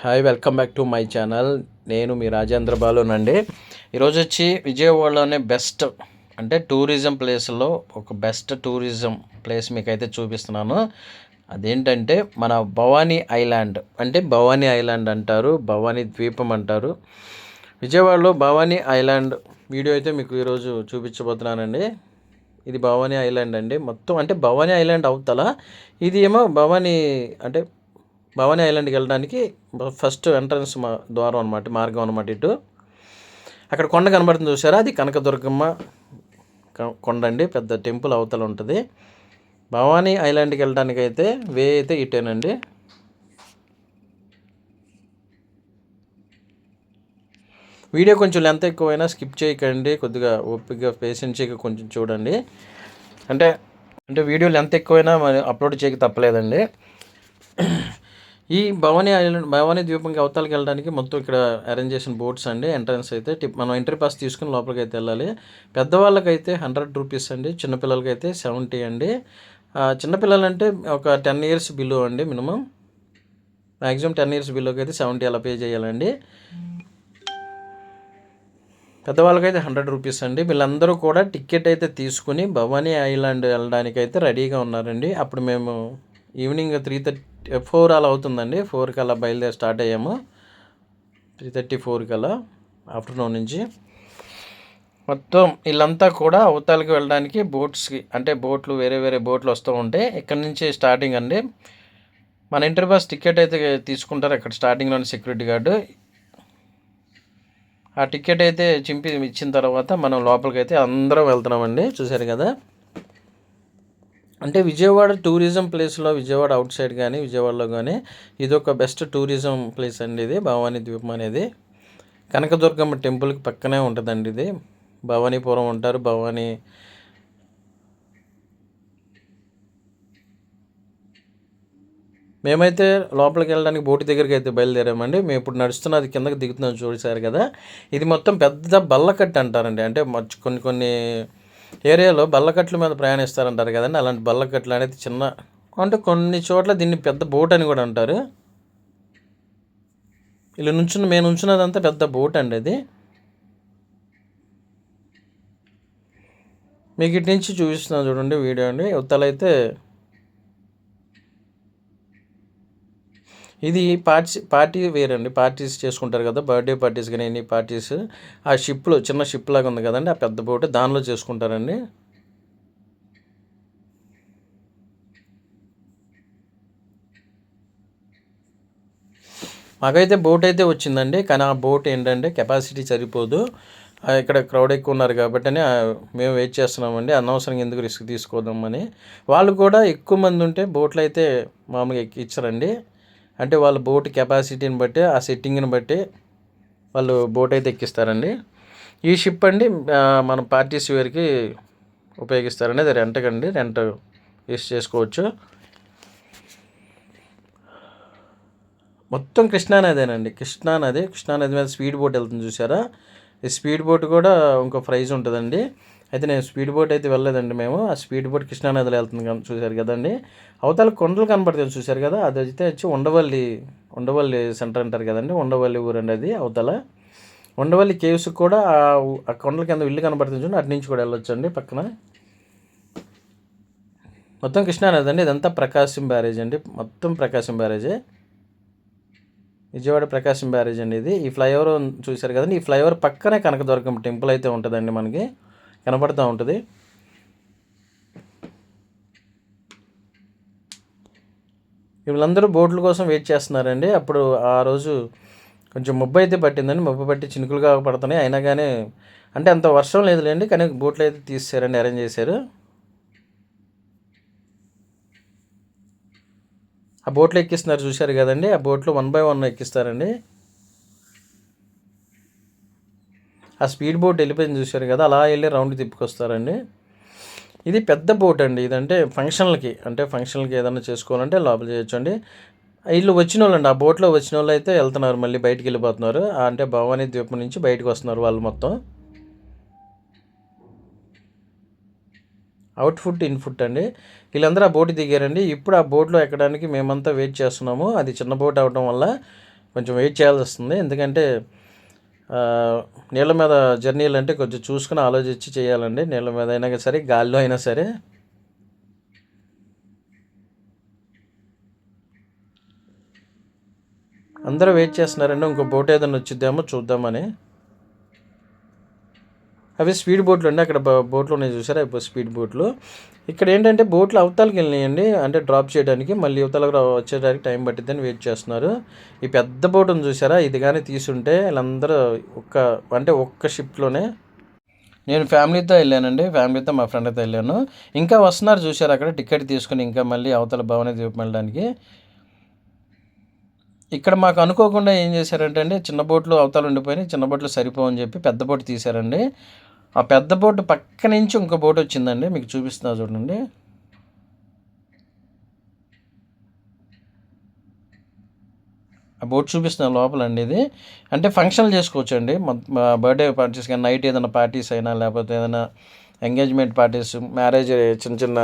Hi, welcome back to my channel. నేను మీ రాజేంద్ర బాలునండి. ఈరోజు వచ్చి విజయవాడలోనే బెస్ట్ అంటే టూరిజం ప్లేస్లో ఒక బెస్ట్ టూరిజం ప్లేస్ మీకైతే చూపిస్తున్నాను. అదేంటంటే మన భవానీ ఐలాండ్. అంటే భవానీ ఐలాండ్ అంటారు, భవానీ ద్వీపం అంటారు. విజయవాడలో భవానీ ఐలాండ్ వీడియో అయితే మీకు ఈరోజు చూపించబోతున్నానండి. ఇది భవానీ ఐలాండ్ అండి. మొత్తం అంటే భవానీ ఐలాండ్ అవతల ఇది ఏమో భవానీ అంటే భవానీ ఐలాండ్కి వెళ్ళడానికి ఫస్ట్ ఎంట్రన్స్ ద్వారం అనమాట, మార్గం అనమాట. ఇటు అక్కడ కొండ కనబడుతుంది చూసారా, అది కనకదుర్గమ్మ కొండ అండి. పెద్ద టెంపుల్ అవతల ఉంటుంది. భవానీ ఐలాండ్కి వెళ్ళడానికి అయితే వే అయితే ఇటేనండి. వీడియో కొంచెం లెంత్ ఎక్కువైనా స్కిప్ చేయకండి, కొద్దిగా ఓపికగా పేషెన్సీగా కొంచెం చూడండి. అంటే అంటే వీడియో లెంత్ ఎక్కువైనా అప్లోడ్ చేయక తప్పలేదండి. ఈ భవానీ ద్వీపంకి అవతలకి వెళ్ళడానికి మొత్తం ఇక్కడ అరేంజ్ చేసిన బోట్స్ అండి. ఎంట్రన్స్ అయితే మనం ఎంట్రీ పాస్ తీసుకుని లోపలికి అయితే వెళ్ళాలి. పెద్దవాళ్ళకైతే 100 రూపీస్ అండి, చిన్నపిల్లలకైతే 70 అండి. చిన్నపిల్లలంటే ఒక 10 ఇయర్స్ బిలో అండి, మినిమం మ్యాక్సిమం 10 ఇయర్స్ బిలోకి అయితే 70 అలా పే చేయాలండి. పెద్దవాళ్ళకైతే 100 రూపీస్ అండి. వీళ్ళందరూ కూడా టికెట్ అయితే తీసుకుని భవానీ ఐలాండ్ వెళ్ళడానికి అయితే రెడీగా ఉన్నారండి. అప్పుడు మేము ఈవినింగ్ 4 అలా అవుతుందండి. 4 కల్లా బయలుదేరి స్టార్ట్ అయ్యాము. 3:34 కల్లా ఆఫ్టర్నూన్ నుంచి మొత్తం వీళ్ళంతా కూడా అవతలకి వెళ్ళడానికి బోట్స్కి అంటే బోట్లు వేరే వేరే బోట్లు వస్తూ ఉంటాయి. ఇక్కడ నుంచి స్టార్టింగ్ అండి. మన ఎంట్రీ పాస్ టికెట్ అయితే తీసుకుంటారు అక్కడ స్టార్టింగ్లోని సెక్యూరిటీ గార్డు. ఆ టికెట్ అయితే చింపి ఇచ్చిన తర్వాత మనం లోపలికి అయితే అందరం వెళ్తున్నామండి. చూసారు కదా, అంటే విజయవాడ టూరిజం ప్లేస్లో విజయవాడ అవుట్ సైడ్ కానీ విజయవాడలో కానీ ఇదొక బెస్ట్ టూరిజం ప్లేస్ అండి. ఇది భవానీ ద్వీపం అనేది కనకదుర్గమ్మ టెంపుల్కి పక్కనే ఉంటుందండి. ఇది భవానీపురం ఉంటారు. భవానీ మేమైతే లోపలికి వెళ్ళడానికి బోటు దగ్గరికి అయితే బయలుదేరామండి. మేము ఇప్పుడు నడుస్తున్నది కిందకి దిగుతున్నాం చూసారు కదా. ఇది మొత్తం పెద్ద బల్లకట్టు అంటారండి. అంటే కొన్ని కొన్ని ఏరియాలో బల్లకట్ల మీద ప్రయాణిస్తారంటారు కదండి. అలాంటి బల్లకట్లు అనేది చిన్న, అంటే కొన్ని చోట్ల దీన్ని పెద్ద బోట్ అని కూడా అంటారు. ఇలా మేము నుంచున్నదంతా పెద్ద బోట్ అండి. అది మీకు ఇటు నుంచి చూపిస్తున్నాను చూడండి వీడియో అండి. ఉత్తలైతే ఇది పార్టీ వేర్ అండి. పార్టీస్ చేసుకుంటారు కదా, బర్త్డే పార్టీస్ కానీ ఎన్ని పార్టీస్ ఆ షిప్లో చిన్న షిప్ లాగా ఉంది కదండి, ఆ పెద్ద బోట్ దానిలో చేసుకుంటారండి. మాకైతే బోట్ అయితే వచ్చిందండి, కానీ ఆ బోట్ ఏంటంటే కెపాసిటీ సరిపోదు. ఇక్కడ క్రౌడ్ ఎక్కువ ఉన్నారు కాబట్టి మేము వెయిట్ చేస్తున్నామండి. అనవసరంగా ఎందుకు రిస్క్ తీసుకోదామని. వాళ్ళు కూడా ఎక్కువ మంది ఉంటే బోట్లు అయితే మామూలుగా ఎక్కించరండి. అంటే వాళ్ళ బోట్ కెపాసిటీని బట్టి ఆ సెట్టింగ్ని బట్టి వాళ్ళు బోట్ అయితే ఎక్కిస్తారండి. ఈ షిప్ అండి మన పార్టీస్ వేర్కి ఉపయోగిస్తారండి. అది రెంట్ యూస్ చేసుకోవచ్చు. మొత్తం కృష్ణానదేనండి. కృష్ణానది మీద స్పీడ్ బోట్ వెళ్తుంది చూసారా. ఈ స్పీడ్ బోట్ కూడా ఇంకో ప్రైజ్ ఉంటుందండి. అయితే నేను స్పీడ్ బోట్ అయితే వెళ్ళలేదండి. మేము ఆ స్పీడ్ బోట్ కృష్ణానదిలో వెళ్తుంది చూసారు కదండి. అవతల కొండలు కనపడతాయి చూసారు కదా, అది అయితే వచ్చి ఉండవల్లి సెంటర్ అంటారు కదండి. ఉండవల్లి ఊరండి అది. అవతల ఉండవల్లి కేవ్స్ కూడా ఆ కొండల కింద ఇల్లు కనపడుతుంది చూడండి, అటు నుంచి కూడా వెళ్ళొచ్చు అండి పక్కన. మొత్తం కృష్ణానది అండి. ఇదంతా ప్రకాశం బ్యారేజ్ అండి. మొత్తం ప్రకాశం బ్యారేజే, విజయవాడ ప్రకాశం బ్యారేజ్ అండి ఇది. ఈ ఫ్లైఓవర్ చూశారు కదండి, ఈ ఫ్లైఓవర్ పక్కనే కనకదుర్గమ్మ టెంపుల్ అయితే ఉంటుందండి, మనకి కనపడుతూ ఉంటుంది. వీళ్ళందరూ బోట్ల కోసం వెయిట్ చేస్తున్నారండి. అప్పుడు ఆ రోజు కొంచెం మబ్బు అయితే పట్టిందండి. మబ్బు పట్టి చినుకులుగా పడుతున్నాయి. అయినా కానీ అంటే అంత వర్షం లేదులేండి, కానీ బోట్లు అయితే తీసేశారండి, అరేంజ్ చేశారు. ఆ బోట్లో ఎక్కిస్తున్నారు చూశారు కదండి. ఆ బోట్లో 1 by 1 ఎక్కిస్తారండి. ఆ స్పీడ్ బోట్ వెళ్ళిపోయింది చూశారు కదా, అలా వెళ్ళి రౌండ్ తిప్పుకొస్తారండి. ఇది పెద్ద బోట్ అండి. ఇదంటే ఫంక్షన్లకి ఏదైనా చేసుకోవాలంటే లోపల చేయొచ్చు అండి. వీళ్ళు వచ్చిన వాళ్ళు అండి, ఆ బోట్లో వచ్చిన వాళ్ళు అయితే వెళ్తున్నారు, మళ్ళీ బయటికి వెళ్ళిపోతున్నారు. అంటే భవానీ ద్వీపం నుంచి బయటకు వస్తున్నారు వాళ్ళు మొత్తం. అవుట్ఫుట్ ఇన్ఫుట్ అండి. వీళ్ళందరూ ఆ బోట్ దిగారండి. ఇప్పుడు ఆ బోట్లో ఎక్కడానికి మేమంతా వెయిట్ చేస్తున్నాము. అది చిన్న బోట్ అవడం వల్ల కొంచెం వెయిట్ చేయాల్సి వస్తుంది. ఎందుకంటే నీళ్ళ మీద జర్నీలు అంటే కొంచెం చూసుకుని ఆలోచించి చేయాలండి. నీళ్ళ మీద అయినా సరే, గాలిలో అయినా సరే. అందరూ వెయిట్ చేస్తున్నారండి, ఇంకో బోట్ ఏదైనా వచ్చిద్దామో చూద్దామని. అవి స్పీడ్ బోట్లు అండి. అక్కడ బోట్లు ఉన్నాయి చూసారా, స్పీడ్ బోట్లు. ఇక్కడ ఏంటంటే బోట్లు అవతలకి వెళ్ళినాయండి, అంటే డ్రాప్ చేయడానికి. మళ్ళీ యువతలకు వచ్చేటానికి టైం పట్టిద్దని వెయిట్ చేస్తున్నారు. ఈ పెద్ద బోటును చూసారా, ఇది కానీ తీసుంటే వీళ్ళందరూ ఒక్క షిప్లోనే. నేను ఫ్యామిలీతో వెళ్ళానండి, ఫ్యామిలీతో మా ఫ్రెండ్తో వెళ్ళాను. ఇంకా వస్తున్నారు చూసారు అక్కడ టికెట్ తీసుకుని, ఇంకా మళ్ళీ అవతల భవన ద్వీపం వెళ్ళడానికి. ఇక్కడ మాకు అనుకోకుండా ఏం చేశారంటే అండి, చిన్న బోట్లు అవతల ఉండిపోయినాయి, చిన్న బోట్లు సరిపోవని చెప్పి పెద్ద బోటు తీశారండి. ఆ పెద్ద బోటు పక్క నుంచి ఇంకో బోటు వచ్చిందండి, మీకు చూపిస్తున్నా చూడండి. ఆ బోట్ చూపిస్తున్నాను లోపలండి. ఇది అంటే ఫంక్షన్లు చేసుకోవచ్చు అండి, బర్త్డే పార్టీస్ కానీ, నైట్ ఏదైనా పార్టీస్ అయినా, లేకపోతే ఏదైనా ఎంగేజ్మెంట్ పార్టీస్, మ్యారేజ్ చిన్న చిన్న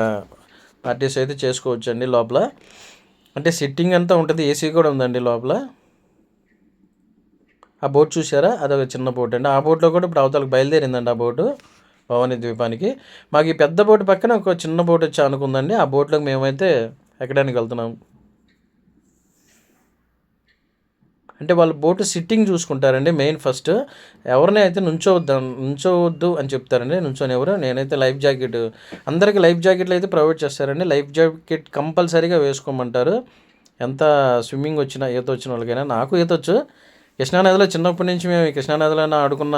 పార్టీస్ అయితే చేసుకోవచ్చు అండి లోపల. అంటే సిట్టింగ్ అంతా ఉంటుంది, ఏసీ కూడా ఉందండి లోపల. ఆ బోట్ చూసారా, అదొక చిన్న బోట్ అండి. ఆ బోట్లో కూడా ఇప్పుడు అవతలకు బయలుదేరిందండి ఆ బోటు భవానీ ద్వీపానికి. మాకు ఈ పెద్ద బోటు పక్కన ఒక చిన్న బోట్ వచ్చి అనుకుందండి, ఆ బోట్లోకి మేమైతే ఎక్కడానికి వెళ్తున్నాం. అంటే వాళ్ళు బోటు సిట్టింగ్ చూసుకుంటారండి మెయిన్. ఫస్ట్ ఎవరిని అయితే నుంచోవద్దు అని చెప్తారండి, నుంచొని ఎవరు. నేనైతే లైఫ్ జాకెట్, అందరికీ లైఫ్ జాకెట్లు అయితే ప్రొవైడ్ చేస్తారండి. లైఫ్ జాకెట్ కంపల్సరీగా వేసుకోమంటారు, ఎంత స్విమ్మింగ్ వచ్చినా, ఈత వచ్చిన వాళ్ళకైనా. నాకు ఈత వచ్చు. కృష్ణానదిలో చిన్నప్పటి నుంచి మేము కృష్ణానదిలోనే ఆడుకున్న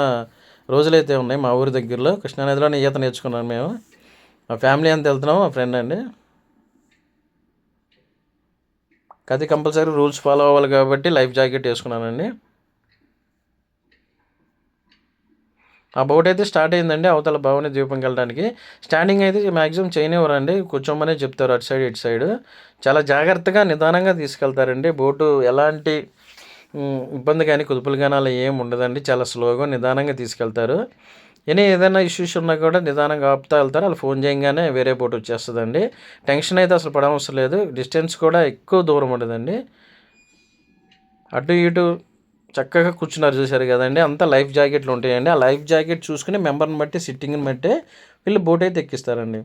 రోజులైతే ఉన్నాయి. మా ఊరి దగ్గరలో కృష్ణానదిలోనే ఈత నేర్చుకున్నాను మేము. మా ఫ్యామిలీ అంతా వెళ్తున్నాము, మా ఫ్రెండ్ అండి. అది కంపల్సరీ రూల్స్ ఫాలో అవ్వాలి కాబట్టి లైఫ్ జాకెట్ వేసుకున్నానండి. ఆ బోట్ అయితే స్టార్ట్ అయిందండి అవతల భవానీ ద్వీపంకి వెళ్ళడానికి. స్టాండింగ్ అయితే మ్యాక్సిమం చేయనివ్వరండి, కూర్చోమనే చెప్తారు అటు సైడ్ ఇటు సైడ్. చాలా జాగ్రత్తగా నిదానంగా తీసుకెళ్తారండి. బోటు ఎలాంటి ఇబ్బంది కానీ, కుదుపులు కానీ అలా ఏం ఉండదండి. చాలా స్లోగా నిదానంగా తీసుకెళ్తారు. ఏదైనా ఇష్యూస్ ఉన్నా కూడా నిదానంగా ఆపుతా వెళ్తారు. వాళ్ళు ఫోన్ చేయగానే వేరే బోట్ వచ్చేస్తుందండి. టెన్షన్ అయితే అసలు పడవసరం లేదు. డిస్టెన్స్ కూడా ఎక్కువ దూరం ఉండదండి. అటు ఇటు చక్కగా కూర్చున్నారు చూసారు కదండి, అంతా లైఫ్ జాకెట్లు ఉంటాయండి. ఆ లైఫ్ జాకెట్ చూసుకుని మెంబర్ని బట్టి, సిట్టింగ్ని బట్టి వీళ్ళు బోట్ అయితే ఎక్కిస్తారండి.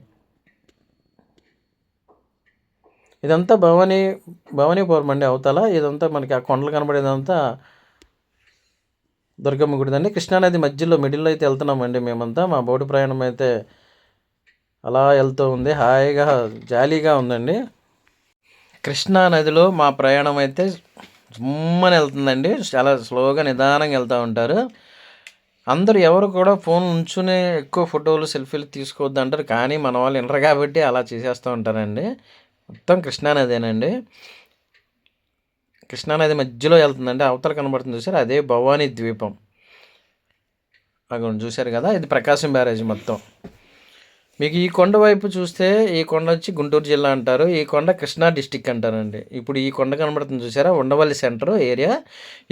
ఇదంతా భవానీపురం అండి అవతల. ఇదంతా మనకి ఆ కొండలు కనబడేదంతా దుర్గమ్మ గుడిదండి. కృష్ణానది మధ్యలో మిడిల్లో అయితే వెళ్తున్నామండి మేమంతా. మా బోటు ప్రయాణం అయితే అలా వెళ్తూ ఉంది, హాయిగా జాలీగా ఉందండి. కృష్ణానదిలో మా ప్రయాణం అయితే జుమ్మని వెళ్తుందండి. చాలా స్లోగా నిదానంగా వెళ్తూ ఉంటారు. అందరూ ఎవరు కూడా ఫోన్ ఉంచునే ఎక్కువ ఫోటోలు, సెల్ఫీలు తీసుకోవద్దు అంటారు, కానీ మన వాళ్ళు వినరు కాబట్టి అలా చేసేస్తూ ఉంటారండి. మొత్తం కృష్ణానదేనండి. కృష్ణానది మధ్యలో వెళ్తుందండి. అవతల కనబడుతుంది చూసారు, అదే భవానీ ద్వీపం. అక్కడ చూశారు కదా, ఇది ప్రకాశం బ్యారేజ్ మొత్తం. మీకు ఈ కొండ వైపు చూస్తే, ఈ కొండ వచ్చి గుంటూరు జిల్లా అంటారు, ఈ కొండ కృష్ణా డిస్టిక్ అంటారండి. ఇప్పుడు ఈ కొండ కనబడుతుంది చూసారా, ఉండవల్లి సెంటర్ ఏరియా.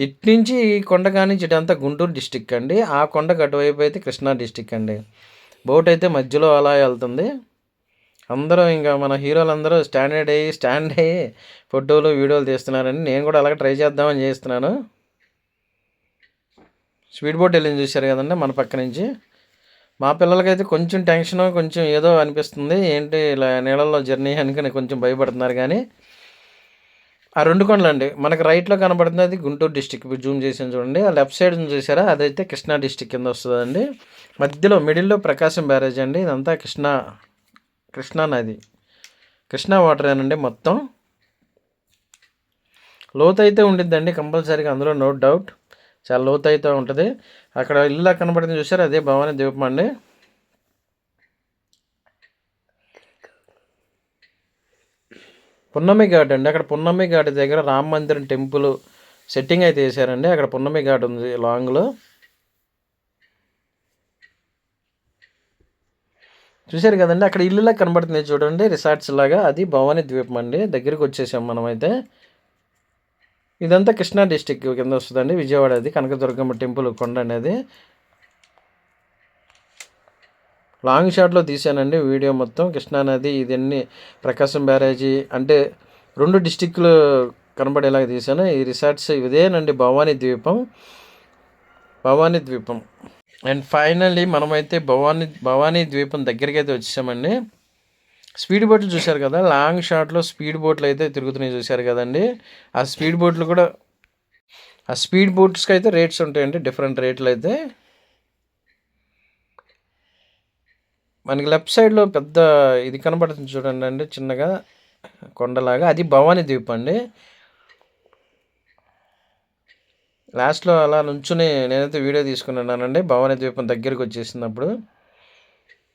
ఇటు నుంచి ఈ కొండ కానించి ఇటంతా గుంటూరు డిస్టిక్ అండి. ఆ కొండకు అటువైపు అయితే కృష్ణా డిస్టిక్ అండి. బోట్ అయితే మధ్యలో అలా వెళ్తుంది. అందరూ ఇంకా మన హీరోలందరూ స్టాండ్ అయ్యి ఫోటోలు, వీడియోలు తీస్తున్నారండి. నేను కూడా అలాగే ట్రై చేద్దామని చేస్తున్నాను. స్పీడ్ బోట్ వెళ్ళింది చూశారు కదండి మన పక్క నుంచి. మా పిల్లలకైతే కొంచెం టెన్షన్, కొంచెం ఏదో అనిపిస్తుంది, ఏంటి ఇలా నీళ్ళల్లో జర్నీ అనుకుని కొంచెం భయపడుతున్నారు. కానీ ఆ రెండు కొండలు అండి మనకు రైట్లో కనబడుతుంది, అది గుంటూరు డిస్టిక్. జూమ్ చేసి చూడండి, ఆ లెఫ్ట్ సైడ్ చూసారా, అదైతే కృష్ణా డిస్టిక్ కింద వస్తుందండి. మధ్యలో మిడిల్లో ప్రకాశం బ్యారేజ్ అండి. ఇదంతా కృష్ణా నది, కృష్ణా వాటరేనండి మొత్తం. లోతు అయితే ఉండిద్దండి కంపల్సరీగా, అందులో నో డౌట్. చాలా లోతు అయితే ఉంటుంది. అక్కడ ఇల్లు కనబడింది చూసారు, అదే భవానీ ద్వీపం అండి. పున్నమి ఘాట్ అండి. అక్కడ పున్నమి ఘాట్ దగ్గర రామ మందిరం టెంపుల్ సెట్టింగ్ అయితే వేసారండి. అక్కడ పున్నమి ఘాట్ ఉంది లాంగ్లో, చూసారు కదండి. అక్కడ ఇల్లులా కనబడుతుంది చూడండి, రిసార్ట్స్ లాగా, అది భవానీ ద్వీపం అండి. దగ్గరికి వచ్చేసాం మనమైతే. ఇదంతా కృష్ణా డిస్టిక్ కింద వస్తుందండి, విజయవాడ. అది కనకదుర్గమ్మ టెంపుల్ కొండ అనేది. లాంగ్ షాట్లో తీసానండి వీడియో మొత్తం. కృష్ణానది ఇదన్నీ ప్రకాశం బ్యారేజీ అంటే 2 డిస్టిక్లు కనబడేలాగా తీశాను. ఈ రిసార్ట్స్ ఇదేనండి భవానీ ద్వీపం. అండ్ ఫైనల్లీ మనమైతే భవానీ ద్వీపం దగ్గరికి అయితే వచ్చేసామండి. స్పీడ్ బోట్లు చూశారు కదా, లాంగ్ షాట్లో స్పీడ్ బోట్లు అయితే తిరుగుతున్నాయి చూశారు కదండి. ఆ స్పీడ్ బోట్స్కి అయితే రేట్స్ ఉంటాయండి, డిఫరెంట్ రేట్లు అయితే. మనకి లెఫ్ట్ సైడ్లో పెద్ద ఇది కనబడుతుంది చూడండి అండి, చిన్నగా కొండలాగా, అది భవానీ ద్వీపం అండి. లాస్ట్లో అలా నుంచుని నేనైతే వీడియో తీసుకున్నానండి భవానీ ద్వీపం దగ్గరికి వచ్చేసినప్పుడు.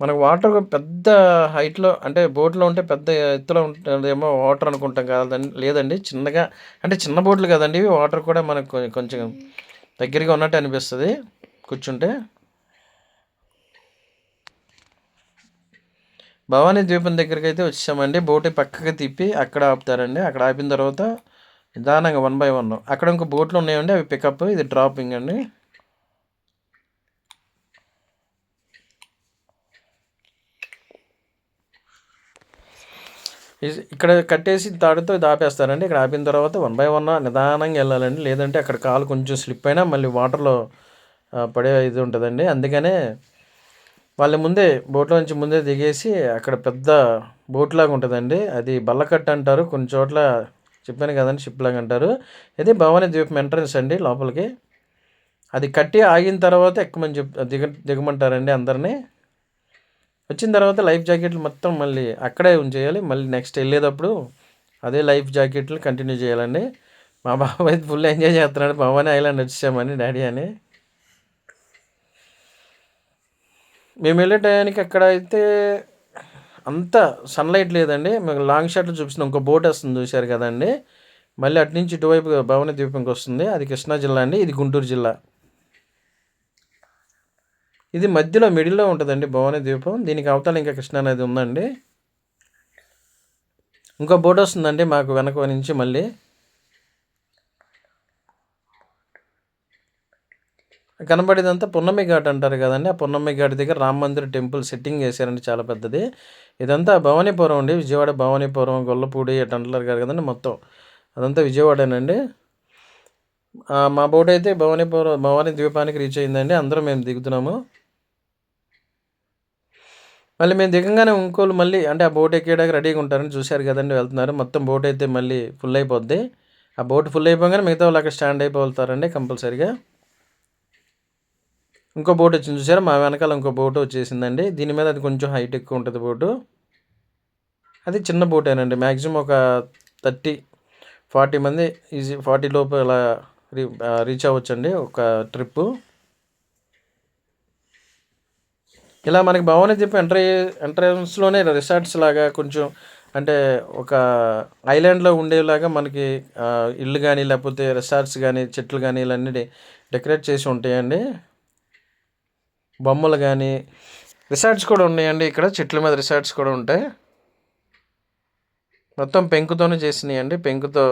మనకు వాటర్ పెద్ద హైట్లో అంటే బోట్లో ఉంటే పెద్ద ఎత్తులో ఉంటుందేమో వాటర్ అనుకుంటాం కాదండి, లేదండి, చిన్నగా అంటే చిన్న బోట్లు కదండి ఇవి, వాటర్ కూడా మనకు కొంచెం దగ్గరగా ఉన్నట్టు అనిపిస్తుంది కూర్చుంటే. భవానీ ద్వీపం దగ్గరికి అయితే వచ్చామండి. బోటు పక్కకి తిప్పి అక్కడ ఆపుతారండి. అక్కడ ఆపిన తర్వాత నిదానంగా 1 by 1 అక్కడ ఇంకో బోట్లు ఉన్నాయండి, అవి పికప్, ఇది డ్రాపింగ్ అండి. ఇక్కడ కట్టేసి తాడుతో ఇది ఆపేస్తారండి. ఇక్కడ ఆపిన తర్వాత 1 by 1 నిదానంగా వెళ్ళాలండి, లేదంటే అక్కడ కాలు కొంచెం స్లిప్ అయినా మళ్ళీ వాటర్లో పడే ఇది ఉంటుందండి. అందుకనే వాళ్ళ బోట్లో నుంచి ముందే దిగేసి అక్కడ పెద్ద బోట్ లాగా ఉంటుందండి, అది బల్లకట్ట అంటారు, కొన్ని చోట్ల చెప్పాను కదండి షిప్ లాగా అంటారు. ఇది భవానీ ద్వీపం ఎంట్రన్స్ అండి లోపలికి. అది కట్టి ఆగిన తర్వాత ఎక్కమని దిగమంటారండి అందరినీ. వచ్చిన తర్వాత లైఫ్ జాకెట్లు మొత్తం మళ్ళీ అక్కడే ఉంచేయాలి. మళ్ళీ నెక్స్ట్ వెళ్ళేటప్పుడు అదే లైఫ్ జాకెట్లు కంటిన్యూ చేయాలండి. మా బాబు అయితే ఫుల్ ఎంజాయ్ చేస్తున్నాడు, భవానీ ఐలాండ్ వచ్చామని డాడీ అని. మేము వెళ్ళే టయానికి అక్కడ అయితే అంత సన్లైట్ లేదండి. మేము లాంగ్ షాట్లో చూపిస్తున్న ఇంకో బోట్ వస్తుంది చూశారు కదండి, మళ్ళీ అటు నుంచి ఇటువైపు భవానీ ద్వీపంకి వస్తుంది. అది కృష్ణా జిల్లా అండి, ఇది గుంటూరు జిల్లా. ఇది మధ్యలో మిడిల్లో ఉంటుందండి భవానీ ద్వీపం. దీనికి అవతల ఇంకా కృష్ణా నది ఉందండి. ఇంకో బోట్ వస్తుందండి మాకు వెనక నుంచి. మళ్ళీ కనబడేదంతా పున్నమి ఘాట్ అంటారు కదండి, ఆ పున్నమి ఘాట్ దగ్గర రామ మందిర్ టెంపుల్ సెట్టింగ్ చేశారండి, చాలా పెద్దది. ఇదంతా భవానీపురం అండి, విజయవాడ భవానీపురం, గొల్లపూడి అటు అంటారు కదండి, మొత్తం అదంతా విజయవాడేనండి. మా బోట్ అయితే భవానీ ద్వీపానికి రీచ్ అయిందండి. అందరం మేము దిగుతున్నాము. మళ్ళీ మేము దిగంగానే ఇంకోళ్ళు మళ్ళీ అంటే ఆ బోట్ ఎక్కేయడానికి రెడీగా ఉంటారని చూశారు కదండి, వెళ్తున్నారు. మొత్తం బోట్ అయితే మళ్ళీ ఫుల్ అయిపోద్ది. ఆ బోట్ ఫుల్ అయిపోగానే మిగతా వాళ్ళు అక్కడ స్టాండ్ అయిపోతారండి కంపల్సరీగా. ఇంకో బోట్ వచ్చింది చూసారా, మా వెనకాల ఇంకో బోట్ వచ్చేసిందండి. దీని మీద అది కొంచెం హైట్ ఎక్కువ ఉంటుంది బోటు. అది చిన్న బోటేనండి, మ్యాక్సిమం ఒక 30-40 మంది ఈజీ, 40 లోపు అలా రీచ్ అవ్వచ్చండి ఒక ట్రిప్పు. ఇలా మనకి భవానీ ద్వీపం ఎంట్రన్స్లోనే రిసార్ట్స్ లాగా కొంచెం అంటే ఒక ఐలాండ్లో ఉండేలాగా మనకి ఇల్లు కానీ లేకపోతే రిసార్ట్స్ కానీ చెట్లు కానీ ఇలాన్నీ డెకరేట్ చేసి ఉంటాయండి. బొమ్మలు కానీ రిసార్ట్స్ కూడా ఉన్నాయండి ఇక్కడ, చెట్ల మీద రిసార్ట్స్ కూడా ఉంటాయి. మొత్తం పెంకుతోనే చేసినాయండి, పెంకుతో.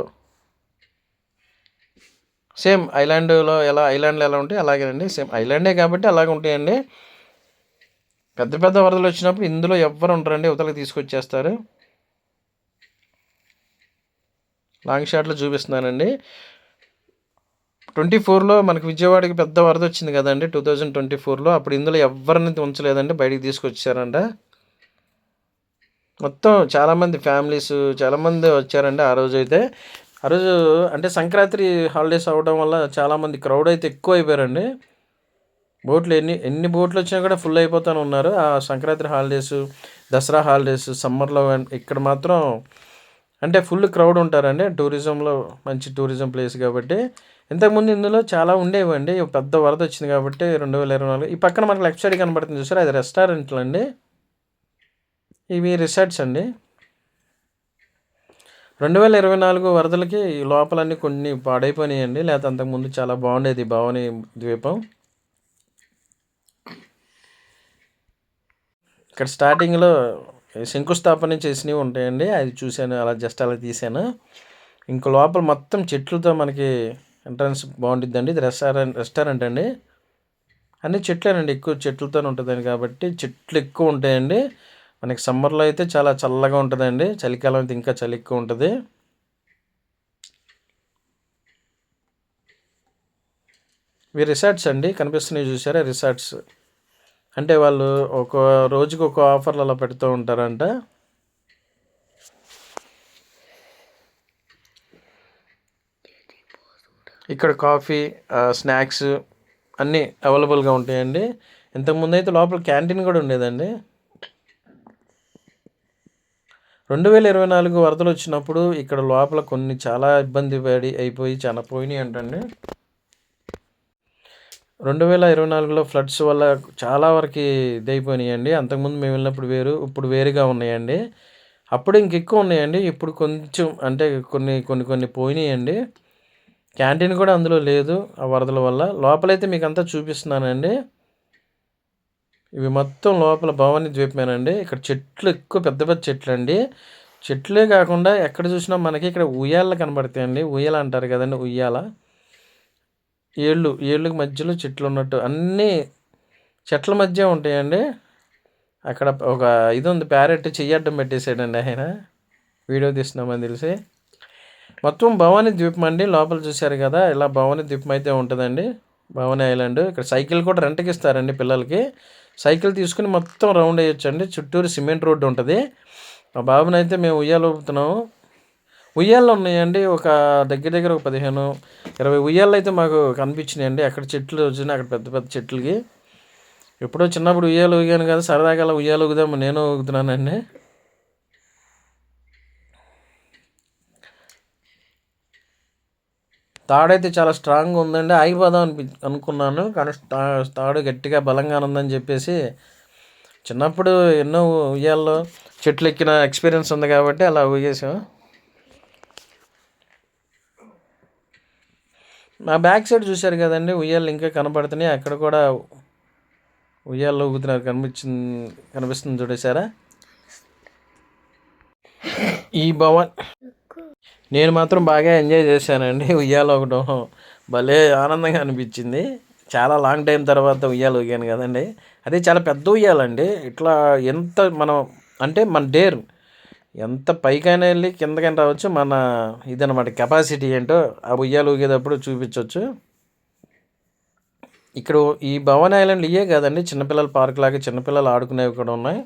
సేమ్ ఐలాండ్లో ఎలా ఉంటాయి అలాగేనండి, సేమ్ ఐలాండే కాబట్టి అలాగే ఉంటాయండి. పెద్ద పెద్ద వరదలు వచ్చినప్పుడు ఇందులో ఎవ్వరు ఉండరండి, ఉతలకి తీసుకొచ్చేస్తారు. లాంగ్ షాట్లో చూపిస్తున్నానండి. 24లో మనకి విజయవాడకి పెద్ద వరద వచ్చింది కదండి 2024లో, అప్పుడు ఇందులో ఎవరిని ఉంచలేదండి, బయటికి తీసుకొచ్చారంట. మొత్తం చాలామంది ఫ్యామిలీస్ చాలామంది వచ్చారండి ఆ రోజు అయితే. ఆ రోజు అంటే సంక్రాంతి హాలిడేస్ అవ్వడం వల్ల చాలామంది క్రౌడ్ అయితే ఎక్కువ అయిపోయారండి. బోట్లు ఎన్ని బోట్లు వచ్చినా కూడా ఫుల్ అయిపోతూనే ఉన్నారు. ఆ సంక్రాంతి హాలిడేస్, దసరా హాలిడేస్, సమ్మర్లో ఇక్కడ మాత్రం అంటే ఫుల్ క్రౌడ్ ఉంటారండి. టూరిజంలో మంచి టూరిజం ప్లేస్ కాబట్టి. ఇంతకుముందు ఇందులో చాలా ఉండేవండి, పెద్ద వరద వచ్చింది కాబట్టి 2024. ఈ పక్కన మనకు లెఫ్ట్ సైడ్ కనబడుతుంది చూసారా, అది రెస్టారెంట్లు అండి, ఇవి రిసార్ట్స్ అండి. 2024 వరదలకి లోపలన్నీ కొన్ని పాడైపోయినాయండి, లేకపోతే అంతకుముందు చాలా బాగుండేది భవానీ ద్వీపం. ఇక్కడ స్టార్టింగ్లో శంకుస్థాపన చేసినవి ఉంటాయండి, అది చూశాను, అలా జస్ట్ అలా తీశాను. ఇంకో లోపల మొత్తం చెట్లతో మనకి ఎంట్రన్స్ బాగుంటుందండి. ఇది రెస్టారెంట్ అండి, అన్ని చెట్లేనండి, ఎక్కువ చెట్లతో ఉంటుందండి కాబట్టి చెట్లు ఎక్కువ ఉంటాయండి. మనకి సమ్మర్లో అయితే చాలా చల్లగా ఉంటుందండి, చలికాలం అయితే ఇంకా చలి ఎక్కువ ఉంటుంది. ఇవి రిసార్ట్స్ అండి, కనిపిస్తున్నాయి చూసారా, రిసార్ట్స్. అంటే వాళ్ళు ఒక రోజుకి ఒక ఆఫర్లు అలా పెడుతూ ఉంటారంట. ఇక్కడ కాఫీ, స్నాక్స్ అన్నీ అవైలబుల్గా ఉంటాయండి. ఇంతకుముందు అయితే లోపల క్యాంటీన్ కూడా ఉండేదండి. 2024 వరదలు వచ్చినప్పుడు ఇక్కడ లోపల కొన్ని చాలా ఇబ్బంది అయిపోయి చాలా పోయినాయి అంటండి. 2024లో ఫ్లడ్స్ వల్ల చాలా వరకు ఇదైపోయినాయండి. అంతకుముందు మేము వెళ్ళినప్పుడు వేరు, ఇప్పుడు వేరుగా ఉన్నాయండి. అప్పుడు ఇంకెక్కువ ఉన్నాయండి, ఇప్పుడు కొంచెం అంటే కొన్ని కొన్ని కొన్ని పోయినాయండి. క్యాంటీన్ కూడా అందులో లేదు ఆ వరదల వల్ల. లోపలైతే మీకు అంతా చూపిస్తున్నానండి. ఇవి మొత్తం లోపల భవానీ ద్వీపమేనండి. ఇక్కడ చెట్లు ఎక్కువ పెద్ద పెద్ద చెట్లు అండి. చెట్లే కాకుండా ఎక్కడ చూసినా మనకి ఇక్కడ ఉయ్యాల కనబడతాయండి. ఉయ్యాల అంటారు కదండి, ఉయ్యాల. ఏళ్ళకి మధ్యలో చెట్లు ఉన్నట్టు అన్నీ చెట్ల మధ్య ఉంటాయండి. అక్కడ ఒక ఇది ఉంది, ప్యారెట్ చెయ్యడ్డం పెట్టేసాడండి ఆయన, వీడియో తీస్తున్నామని తెలిసి. మొత్తం భవానీ ద్వీపం అండి. లోపల చూశారు కదా, ఇలా భవానీ ద్వీపం అయితే ఉంటుందండి, భవానీ ఐలాండ్. ఇక్కడ సైకిల్ కూడా రెంట్కి ఇస్తారండి పిల్లలకి. సైకిల్ తీసుకుని మొత్తం రౌండ్ వేయొచ్చండి. చుట్టూరు సిమెంట్ రోడ్డు ఉంటుంది. మా బాబుని అయితే మేము ఉయ్యాలు ఊపుతున్నాము. ఉయ్యాలు ఉన్నాయండి, ఒక దగ్గర ఒక 15-20 ఉయ్యాలు అయితే మాకు కనిపించినాయండి. అక్కడ చెట్లు వచ్చినాయి, అక్కడ పెద్ద పెద్ద చెట్లకి. ఎప్పుడో చిన్నప్పుడు ఉయ్యాలు ఊగాను కదా, సరదాగా అలా ఉయ్యాలు ఊగుదాము నేను ఊగుతున్నానండి. తాడైతే చాలా స్ట్రాంగ్గా ఉందండి. ఆగిపోదాం అనుకున్నాను, కానీ తాడు గట్టిగా బలంగా ఉందని చెప్పేసి చిన్నప్పుడు ఎన్నో ఉయ్యాల్లో చెట్లు ఎక్కిన ఎక్స్పీరియన్స్ ఉంది కాబట్టి అలా ఊగేసాం. మా బ్యాక్ సైడ్ చూశారు కదండి, ఉయ్యాలు ఇంకా కనబడుతున్నాయి. అక్కడ కూడా ఉయ్యాల్లో ఊగుతున్నారు, కనిపిస్తుంది చూడేశారా. ఈ భవన్ నేను మాత్రం బాగా ఎంజాయ్ చేశానండి. ఉయ్యాల ఊగడం భలే ఆనందంగా అనిపించింది. చాలా లాంగ్ టైం తర్వాత ఉయ్యాలు ఊగాను కదండి. అదే చాలా పెద్ద ఉయ్యాలండి. ఇట్లా ఎంత మనం అంటే మన డేర్ ఎంత పైకైనా వెళ్ళి కిందకైనా రావచ్చు, మన ఇదనమాట కెపాసిటీ ఏంటో ఆ ఉయ్యాలు ఊగేటప్పుడు చూపించవచ్చు. ఇక్కడ ఈ భవన్ ఐలాండ్ ఇవే కాదండి, చిన్నపిల్లల పార్క్ లాగా చిన్నపిల్లలు ఆడుకునేవి కూడా ఉన్నాయి.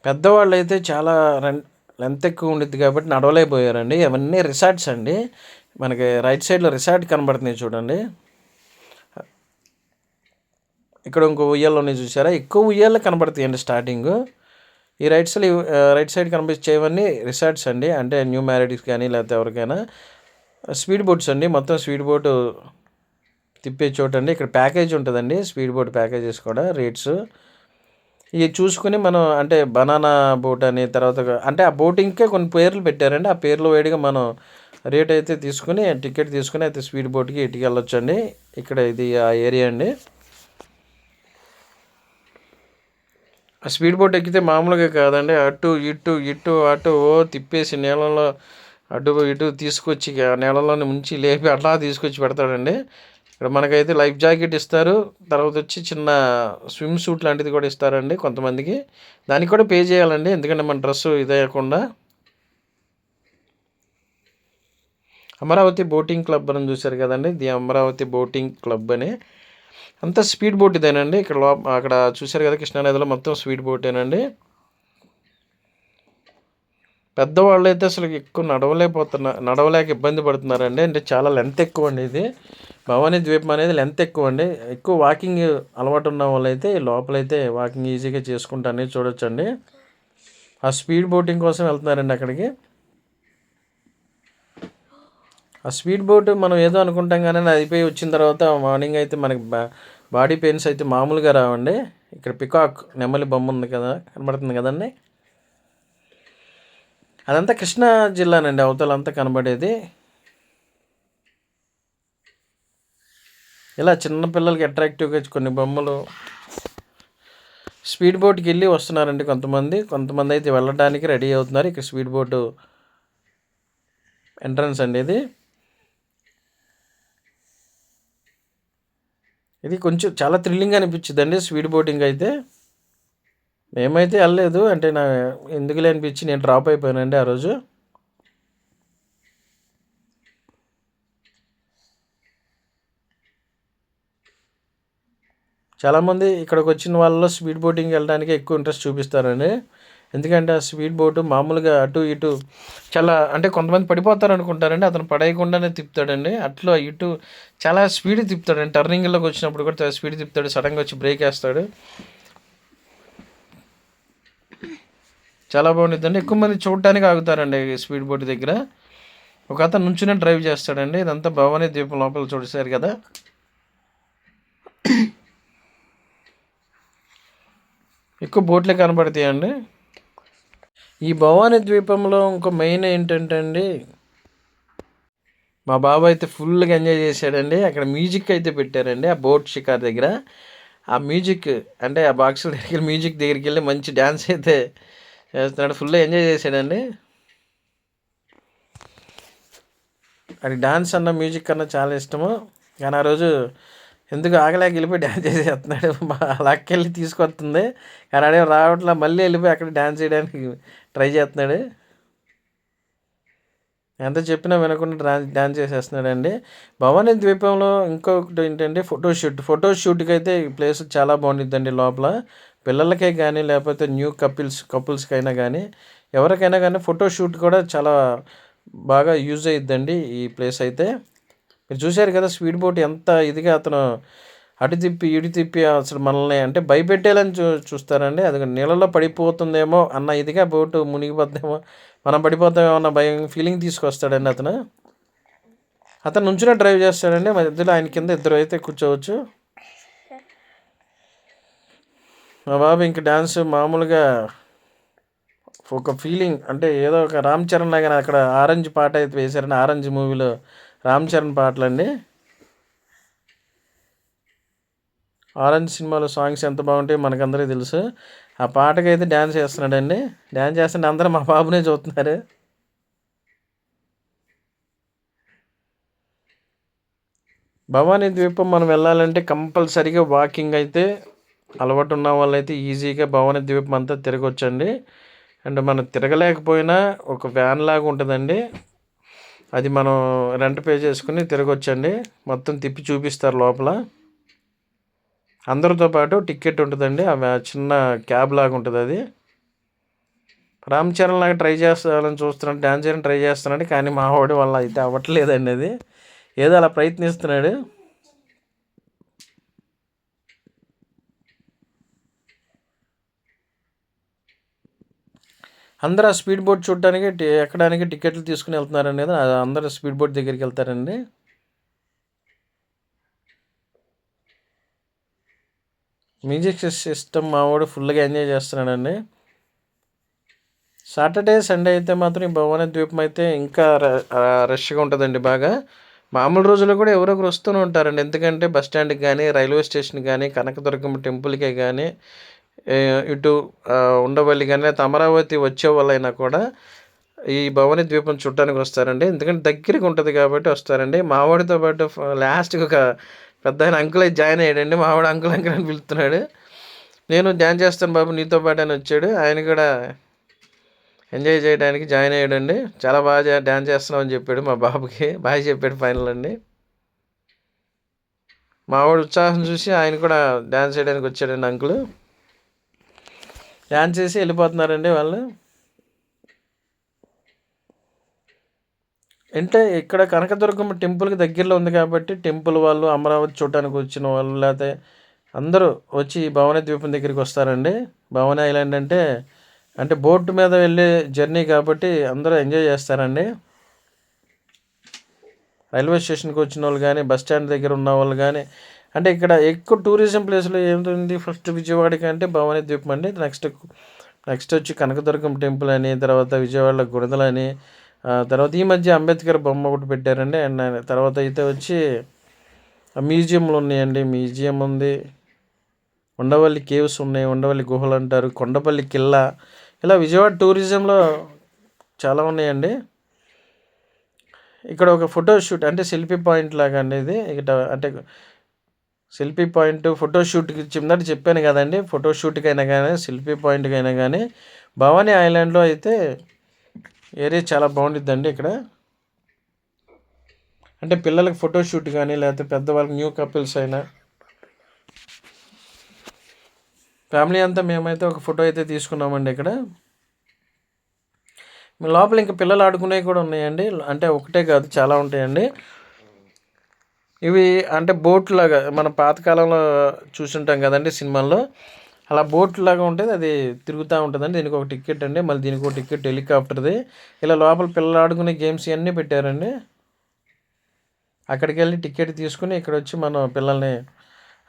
పెద్దవాళ్ళు అయితే చాలా లెంత్ ఎక్కువ ఉండిద్ది కాబట్టి నడవలేకపోయారండి. అవన్నీ రిసార్ట్స్ అండి. మనకి రైట్ సైడ్లో రిసార్ట్ కనబడుతున్నాయి చూడండి. ఇక్కడ ఇంకో ఉయ్యాలు ఉన్నాయి చూసారా, ఎక్కువ ఉయ్యాలు కనబడతాయండి స్టార్టింగ్. ఈ రైట్ సైడ్ కనిపించేవన్నీ రిసార్ట్స్ అండి, అంటే న్యూ మ్యారేడ్స్ కానీ లేకపోతే ఎవరికైనా. స్పీడ్ బోట్స్ అండి, మొత్తం స్పీడ్ బోటు తిప్పే చోటు అండి. ఇక్కడ ప్యాకేజ్ ఉంటుందండి, స్పీడ్ బోట్ ప్యాకేజెస్ కూడా రేట్స్ ఇవి చూసుకుని మనం అంటే బనానా బోట్ అని తర్వాత అంటే ఆ బోటింగ్కే కొన్ని పేర్లు పెట్టారండి. ఆ పేర్లు వేడిగా మనం రేట్ అయితే తీసుకుని టికెట్ తీసుకుని అయితే స్పీడ్ బోట్కి ఇటుకి వెళ్ళొచ్చండి. ఇక్కడ ఇది ఆ ఏరియా అండి. ఆ స్పీడ్ బోట్ ఎక్కితే మామూలుగా కాదండి, అటు ఇటు అటు తిప్పేసి నీళ్ళలో అటు ఇటు తీసుకొచ్చి నీళ్ళలోనే ముంచి లేపి అట్లా తీసుకొచ్చి పెడతాడండి. ఇక్కడ మనకైతే లైఫ్ జాకెట్ ఇస్తారు, తర్వాత వచ్చి చిన్న స్విమ్ సూట్ లాంటిది కూడా ఇస్తారండి కొంతమందికి. దానికి కూడా పే చేయాలండి, ఎందుకంటే మన డ్రెస్సు ఇదేయకుండా. అమరావతి బోటింగ్ క్లబ్ అని చూశారు కదండి, ది అమరావతి బోటింగ్ క్లబ్ అని. అంతా స్పీడ్ బోట్ ఇదేనండి. ఇక్కడ అక్కడ చూశారు కదా కృష్ణానదిలో మొత్తం స్పీడ్ బోటేనండి. పెద్దవాళ్ళు అయితే అసలు ఎక్కువ నడవలేక ఇబ్బంది పడుతున్నారండి. అంటే చాలా లెంత్ ఎక్కువ అండి ఇది. భవానీ ద్వీపం అనేది లెంత్ ఎక్కువ అండి. ఎక్కువ వాకింగ్ అలవాటు ఉన్న వాళ్ళైతే లోపలైతే వాకింగ్ ఈజీగా చేసుకుంటూ అనేది చూడొచ్చండి. ఆ స్పీడ్ బోటింగ్ కోసం వెళ్తున్నారండి అక్కడికి. ఆ స్పీడ్ బోట్ మనం ఏదో అనుకుంటాం కానీ అయిపోయి వచ్చిన తర్వాత మార్నింగ్ అయితే మనకి బాడీ పెయిన్స్ అయితే మామూలుగా రావండి. ఇక్కడ పికాక్ నెమలి బొమ్మ ఉంది కదా, కనబడుతుంది కదండి, అదంతా కృష్ణా జిల్లానండి, అవతలంతా కనబడేది. ఇలా చిన్నపిల్లలకి అట్రాక్టివ్గా కొన్ని బొమ్మలు. స్పీడ్ బోట్కి వెళ్ళి వస్తున్నారండి కొంతమంది అయితే వెళ్ళడానికి రెడీ అవుతున్నారు. ఇక్కడ స్పీడ్ బోటు ఎంట్రన్స్ అండి ఇది కొంచెం చాలా థ్రిల్లింగ్ అనిపించిందండి స్పీడ్ బోటింగ్ అయితే. మేమైతే వెళ్ళలేదు, అంటే ఎందుకులే అనిపించి నేను డ్రాప్ అయిపోయానండి ఆ రోజు. చాలామంది ఇక్కడికి వచ్చిన వాళ్ళలో స్పీడ్ బోటింగ్ వెళ్ళడానికి ఎక్కువ ఇంట్రెస్ట్ చూపిస్తారండి. ఎందుకంటే ఆ స్పీడ్ బోటు మామూలుగా అటు ఇటు చాలా అంటే కొంతమంది పడిపోతారు అనుకుంటారండి, అతను పడేయకుండానే తిప్పుతాడండి. అట్లా ఇటు చాలా స్పీడ్ తిప్పుతాడండి. టర్నింగ్లోకి వచ్చినప్పుడు కూడా చాలా స్పీడ్ తిప్పుతాడు. సడన్గా వచ్చి బ్రేక్ వేస్తాడు. చాలా బాగుంటుందండి. ఎక్కువ మంది చూడటానికి ఆగుతారండి స్పీడ్ బోట్ దగ్గర. ఒక అతను నుంచునే డ్రైవ్ చేస్తాడండి. ఇదంతా భవానీ ద్వీపం లోపల చూసారు కదా. ఎక్కువ బోట్లే కనబడతాయండి. ఈ భవానీ ద్వీపంలో ఇంకో మెయిన్ ఏంటంటే అండి, మా బాబు అయితే ఫుల్గా ఎంజాయ్ చేశాడండి. అక్కడ మ్యూజిక్ అయితే పెట్టారండి ఆ బోట్ షికార్ దగ్గర. ఆ మ్యూజిక్ అంటే ఆ బాక్సుల దగ్గర మ్యూజిక్ దగ్గరికి వెళ్ళి మంచి డ్యాన్స్ అయితే చేస్తున్నాడు. ఫుల్ ఎంజాయ్ చేశాడండి. అది డాన్స్ అన్న మ్యూజిక్ అన్న చాలా ఇష్టము. కానీ ఆ రోజు ఎందుకు ఆగలేక వెళ్ళిపోయి డ్యాన్స్ చేసేస్తున్నాడు. మా లాక్కెళ్ళి తీసుకొస్తుంది కానీ అడే రావట్లా. మళ్ళీ వెళ్ళిపోయి అక్కడ డ్యాన్స్ చేయడానికి ట్రై చేస్తున్నాడు. ఎంత చెప్పినా వినకుండా డ్యాన్స్ చేసేస్తున్నాడండి. భవానీ ద్వీపంలో ఇంకొకటి ఏంటంటే ఫోటోషూట్కి అయితే ఈ ప్లేస్ చాలా బాగుంటుందండి. లోపల పిల్లలకే కానీ లేకపోతే న్యూ కపుల్స్కి అయినా కానీ ఎవరికైనా కానీ ఫోటోషూట్ కూడా చాలా బాగా యూజ్ అయ్యిద్దండి ఈ ప్లేస్ అయితే. మీరు చూశారు కదా స్పీడ్ బోట్ ఎంత ఇదిగా అతను అటు తిప్పి ఇటు తిప్పి అసలు మనల్ని అంటే భయపెట్టేయాలని చూస్తారండి. అది నీళ్ళలో పడిపోతుందేమో అన్న ఇదిగా బోటు మునిగిపోతుందేమో, మనం పడిపోతామేమో అన్న భయం ఫీలింగ్ తీసుకొస్తాడండి అతను. అతను నుంచునే డ్రైవ్ చేస్తాడండి. మధ్యలో ఆయన కింద ఇద్దరు అయితే కూర్చోవచ్చు. మా బాబు ఇంక డ్యాన్స్ మామూలుగా ఒక ఫీలింగ్ అంటే ఏదో ఒక రామ్ చరణ్ లాగా అక్కడ ఆరెంజ్ పాట అయితే వేశారండి. ఆరెంజ్ మూవీలో రామ్ చరణ్ పాటలండి. ఆరెంజ్ సినిమాలో సాంగ్స్ ఎంత బాగుంటాయో మనకందరికీ తెలుసు. ఆ పాటకైతే డ్యాన్స్ చేస్తున్నాడండి. డ్యాన్స్ చేస్తుంటే అందరూ మా బాబునే చూస్తున్నారు. భవానీ ద్వీపం మనం వెళ్ళాలంటే కంపల్సరీగా వాకింగ్ అయితే అలవాటు ఉన్న వాళ్ళైతే ఈజీగా భవానీ ద్వీపం అంతా తిరగొచ్చండి. అండ్ మనం తిరగలేకపోయినా ఒక వ్యాన్ లాగా ఉంటుందండి, అది మనం రెంట్ పే చేసుకుని తిరగొచ్చండి. మొత్తం తిప్పి చూపిస్తారు లోపల. అందరితో పాటు టికెట్ ఉంటుందండి. చిన్న క్యాబ్ లాగా ఉంటుంది అది. రామ్ చరణ్ లాగా ట్రై చేస్తానని చూస్తున్నాడు, డ్యాన్స్ చేయడానికి ట్రై చేస్తున్నాడు. కానీ మా వాడి వల్ల అయితే అవ్వట్లేదండి. అది ఏదో అలా ప్రయత్నిస్తున్నాడు. అందరూ ఆ స్పీడ్ బోట్ చూడటానికి ఎక్కడానికి టికెట్లు తీసుకుని వెళ్తున్నారండి. అందరూ స్పీడ్ బోట్ దగ్గరికి వెళ్తారండి. మ్యూజిక్ సిస్టమ్ మా వాడు ఫుల్గా ఎంజాయ్ చేస్తున్నాడండి. సాటర్డే సండే అయితే మాత్రం ఈ భవానీ ద్వీపం అయితే ఇంకా రష్గా ఉంటుందండి బాగా. మామూలు రోజుల్లో కూడా ఎవరో ఒకరు వస్తూనే ఉంటారండి. ఎందుకంటే బస్ స్టాండ్కి కానీ రైల్వే స్టేషన్కి కానీ కనకదుర్గమ్మ టెంపుల్కే కానీ ఇటు ఉండవల్లి కానీ లేకపోతే అమరావతి వచ్చే వాళ్ళైనా కూడా ఈ భవానీ ద్వీపం చూడటానికి వస్తారండి. ఎందుకంటే దగ్గరికి ఉంటుంది కాబట్టి వస్తారండి. మావాడితో పాటు లాస్ట్కి ఒక పెద్ద ఆయన అంకుల్ అయితే జాయిన్ అయ్యాడండి. మావాడు అంకుల్ అంకుల్ అని పిలుస్తున్నాడు. నేను డ్యాన్స్ చేస్తాను బాబు నీతో పాటు అని వచ్చాడు. ఆయన కూడా ఎంజాయ్ చేయడానికి జాయిన్ అయ్యాడండి. చాలా బాగా డ్యాన్స్ చేస్తున్నావు అని చెప్పాడు మా బాబుకి. బాగా చెప్పాడు ఫైనల్ అండి. మావాడు ఉత్సాహం చూసి ఆయన కూడా డ్యాన్స్ చేయడానికి వచ్చాడండి అంకుల్. డ్యాన్స్ చేసి వెళ్ళిపోతున్నారండి వాళ్ళు. అంటే ఇక్కడ కనకదుర్గమ్మ టెంపుల్కి దగ్గరలో ఉంది కాబట్టి టెంపుల్ వాళ్ళు అమరావతి చూడటానికి వచ్చిన వాళ్ళు లేకపోతే అందరూ వచ్చి భవానీ ద్వీపం దగ్గరికి వస్తారండి. భవానీ ఐలాండ్ అంటే బోట్ మీద వెళ్ళే జర్నీ కాబట్టి అందరూ ఎంజాయ్ చేస్తారండి. రైల్వే స్టేషన్కి వచ్చిన వాళ్ళు కానీ బస్ స్టాండ్ దగ్గర ఉన్న వాళ్ళు కానీ అంటే ఇక్కడ ఎక్కువ టూరిజం ప్లేస్లో ఏముంటుంది, ఫస్ట్ విజయవాడకి అంటే భవానీ ద్వీపం అండి. నెక్స్ట్ వచ్చి కనకదుర్గం టెంపుల్ అని, తర్వాత విజయవాడలో గుణదలని, తర్వాత ఈ మధ్య అంబేద్కర్ బొమ్మ ఒకటి పెట్టారండి. అండ్ తర్వాత అయితే వచ్చి మ్యూజియంలు ఉన్నాయండి. మ్యూజియం ఉంది, ఉండవల్లి కేవ్స్ ఉన్నాయి, ఉండవల్లి గుహలు అంటారు, కొండపల్లి కిల్లా, ఇలా విజయవాడ టూరిజంలో చాలా ఉన్నాయండి. ఇక్కడ ఒక ఫోటోషూట్ అంటే సెల్ఫీ పాయింట్ లాగా అండి ఇది. ఇక్కడ అంటే సెల్ఫీ పాయింట్ ఫోటోషూట్కి కిందట చెప్పాను కదండి. ఫోటోషూట్కి అయినా కానీ సెల్ఫీ పాయింట్కి అయినా కానీ భవానీ ఐలాండ్లో అయితే ఏరియా చాలా బాగుంటుందండి. ఇక్కడ అంటే పిల్లలకి ఫోటోషూట్ కానీ లేకపోతే పెద్దవాళ్ళకి న్యూ కపుల్స్ అయినా ఫ్యామిలీ అంతా మేమైతే ఒక ఫోటో అయితే తీసుకున్నామండి ఇక్కడ. మీ లోపల ఇంకా పిల్లలు ఆడుకునేవి కూడా ఉన్నాయండి. అంటే ఒకటే కాదు, చాలా ఉంటాయండి. ఇవి అంటే బోట్ లాగా మనం పాతకాలంలో చూసుంటాం కదండి సినిమాల్లో. అలా బోట్ లాగా ఉంటుంది, అది తిరుగుతూ ఉంటుందండి. దీనికి ఒక టికెట్ అండి, మళ్ళీ దీనికి ఒక టికెట్ హెలికాప్టర్ది. ఇలా లోపల పిల్లలు ఆడుకునే గేమ్స్ ఇవన్నీ పెట్టారండి. అక్కడికి వెళ్ళి టికెట్ తీసుకుని ఇక్కడ వచ్చి మనం పిల్లల్ని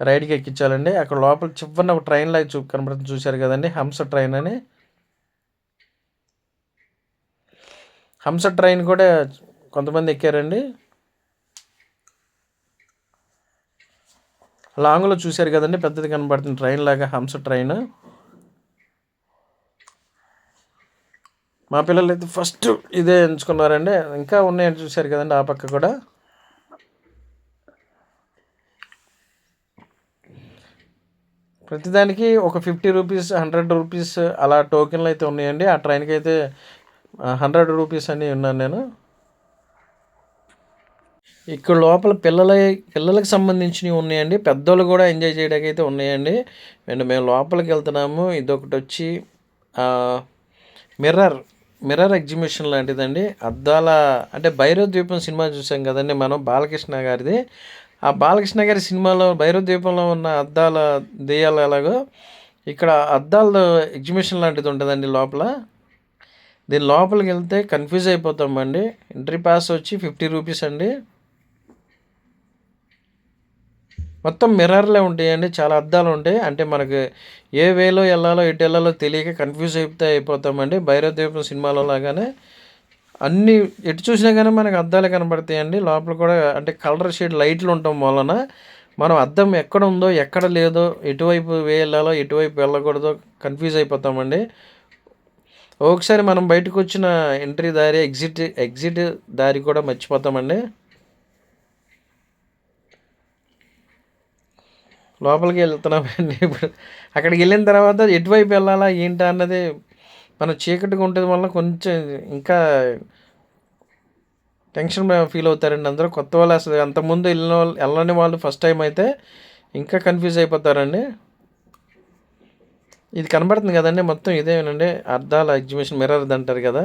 రైడ్కి ఎక్కించాలండి. అక్కడ లోపల చివరిన ఒక ట్రైన్ లాగా కనబడుతుంది, చూశారు కదండి, హంస ట్రైన్ అని. హంస ట్రైన్ కూడా కొంతమంది ఎక్కారండి. లాంగ్లో చూశారు కదండి, పెద్దది కనబడుతుంది ట్రైన్ లాగా, హంస ట్రైన్. మా పిల్లలు అయితే ఫస్ట్ ఇదే ఎంచుకున్నారండి. ఇంకా ఉన్నాయని చూశారు కదండి ఆ పక్క కూడా. ప్రతిదానికి ఒక 50 రూపీస్, 100 రూపీస్ అలా టోకెన్లు అయితే ఉన్నాయండి. ఆ ట్రైన్కి అయితే 100 రూపీస్ అని ఉన్నాను నేను. ఇక్కడ లోపల పిల్లలకి సంబంధించినవి ఉన్నాయండి, పెద్దోళ్ళు కూడా ఎంజాయ్ చేయడానికి అయితే ఉన్నాయండి. అండ్ మేము లోపలికి వెళ్తున్నాము. ఇదొకటి వచ్చి మిర్రర్ ఎగ్జిబిషన్ లాంటిదండి. అద్దాల అంటే భైరవ ద్వీపం సినిమా చూసాం కదండి మనం, బాలకృష్ణ గారిది. ఆ బాలకృష్ణ గారి సినిమాలో భైరవ ద్వీపంలో ఉన్న అద్దాల దెయ్యాలు ఎలాగో ఇక్కడ అద్దాల ఎగ్జిబిషన్ లాంటిది ఉంటుందండి లోపల. దీని లోపలికి వెళ్తే కన్ఫ్యూజ్ అయిపోతామండి. ఎంట్రీ పాస్ వచ్చి 50 రూపీస్ అండి. మొత్తం మిర్రర్లే ఉంటాయండి, చాలా అద్దాలు ఉంటాయి. అంటే మనకు ఏ వేలో వెళ్ళాలో ఎటు వెళ్ళాలో తెలియక కన్ఫ్యూజ్ అయిపోతామండి. భైరవ ద్వీపం సినిమాలో లాగానే అన్నీ ఎటు చూసినా కానీ మనకు అద్దాలు కనబడతాయండి. లోపల కూడా అంటే కలర్ షేడ్ లైట్లు ఉండటం వలన మనం అద్దం ఎక్కడ ఉందో ఎక్కడ లేదో, ఎటువైపు వెళ్ళాలో ఎటువైపు వెళ్ళకూడదో కన్ఫ్యూజ్ అయిపోతామండి. ఒకసారి మనం బయటకు వచ్చిన ఎంట్రీ దారి, ఎగ్జిట్ దారి కూడా మర్చిపోతామండి. లోపలికి వెళ్తున్నామండి ఇప్పుడు. అక్కడికి వెళ్ళిన తర్వాత ఎటువైపు వెళ్ళాలా ఏంటా అన్నది మనం చీకటిగా ఉంటుంది వల్ల కొంచెం ఇంకా టెన్షన్ ఫీల్ అవుతారండి అందరూ. కొత్త వాళ్ళు అసలు అంతకుముందు వెళ్ళని వాళ్ళు ఫస్ట్ టైం అయితే ఇంకా కన్ఫ్యూజ్ అయిపోతారండి. ఇది కనబడుతుంది కదండి, మొత్తం ఇదేనండి అద్దాల ఎగ్జిబిషన్, మిర్రర్ది అంటారు కదా.